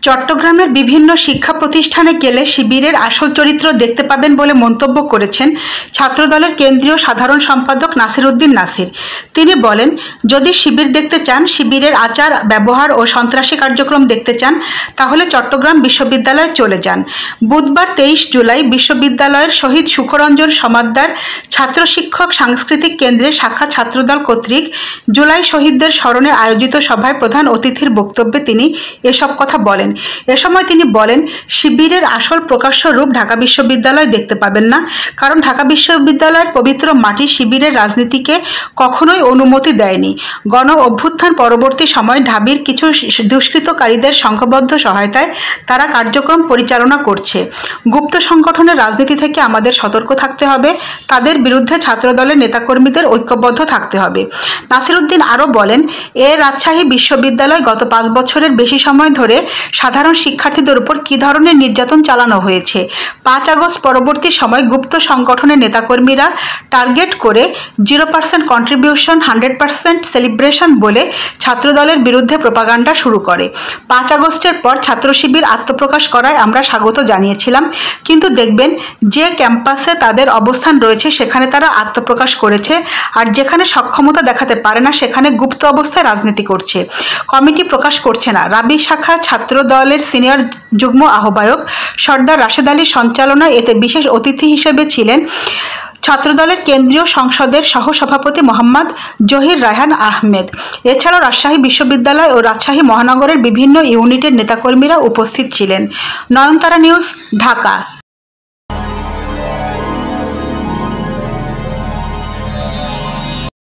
চট্টগ্রামের বিভিন্ন শিক্ষা প্রতিষ্ঠানে গেলে শিবিরের আসল চরিত্র দেখতে পাবেন বলে মন্তব্য করেছেন ছাত্রদলের কেন্দ্রীয় সাধারণ সম্পাদক নাসির উদ্দিন নাসির। তিনি বলেন, যদি শিবির দেখতে চান, শিবিরের আচার ব্যবহার ও সন্ত্রাসী কার্যক্রম দেখতে চান, তাহলে চট্টগ্রাম বিশ্ববিদ্যালয়ে চলে যান। বুধবার 23 জুলাই বিশ্ববিদ্যালয়ের শহীদ সুখরঞ্জন সমাদ্দার ছাত্র শিক্ষক সাংস্কৃতিক কেন্দ্রে শাখা ছাত্রদল কর্তৃক জুলাই শহীদদের স্মরণে আয়োজিত সভায় প্রধান অতিথির বক্তব্যে তিনি এসব কথা বলেন। এ সময় তিনি বলেন, শিবিরের আসল প্রকাশ্য রূপ ঢাকা বিশ্ববিদ্যালয় দেখতে পাবেন না, কারণ ঢাকা বিশ্ববিদ্যালয়ের পবিত্র মাটি শিবিরের রাজনীতিকে কখনোই অনুমতি দেয়নি। গণ অভ্যুত্থান পরবর্তী সময় ঢাবির কিছু দুষ্কৃতকারীদের সংঘবদ্ধ সহায়তায় তারা কার্যক্রম পরিচালনা করছে। গুপ্ত সংগঠনের রাজনীতি থেকে আমাদের সতর্ক থাকতে হবে, তাদের বিরুদ্ধে ছাত্রদলের নেতাকর্মীদের ঐক্যবদ্ধ থাকতে হবে। নাসির উদ্দিন আরও বলেন, রাজশাহী বিশ্ববিদ্যালয় গত 5 বছরের বেশি সময় ধরে সাধারণ শিক্ষার্থীদের উপর কী ধরনের নির্যাতন চালানো হয়েছে। 5 আগস্ট পরবর্তী সময় গুপ্ত সংগঠনের নেতাকর্মীরা টার্গেট করে 0% কন্ট্রিবিউশন 100% সেলিব্রেশন বলে ছাত্রদলের বিরুদ্ধে প্রোপাগান্ডা শুরু করে। 5 আগস্টের পর ছাত্র শিবির আত্মপ্রকাশ করায় আমরা স্বাগত জানিয়েছিলাম, কিন্তু দেখবেন যে ক্যাম্পাসে তাদের অবস্থান রয়েছে সেখানে তারা আত্মপ্রকাশ করেছে, আর যেখানে সক্ষমতা দেখাতে পারে না সেখানে গুপ্ত অবস্থায় রাজনীতি করছে, কমিটি প্রকাশ করছে না। রাবি শাখা ছাত্র দলের সিনিয়র যুগ্ম আহ্বায়ক সর্দার রাশেদ আলীর সঞ্চালনায় এতে বিশেষ অতিথি হিসেবে ছিলেন ছাত্রদলের কেন্দ্রীয় সংসদের সহসভাপতি মোহাম্মদ জহির রায়হান আহমেদ। এছাড়াও রাজশাহী বিশ্ববিদ্যালয় ও রাজশাহী মহানগরের বিভিন্ন ইউনিটের নেতাকর্মীরা উপস্থিত ছিলেন। নয়নতারা নিউজ, ঢাকা।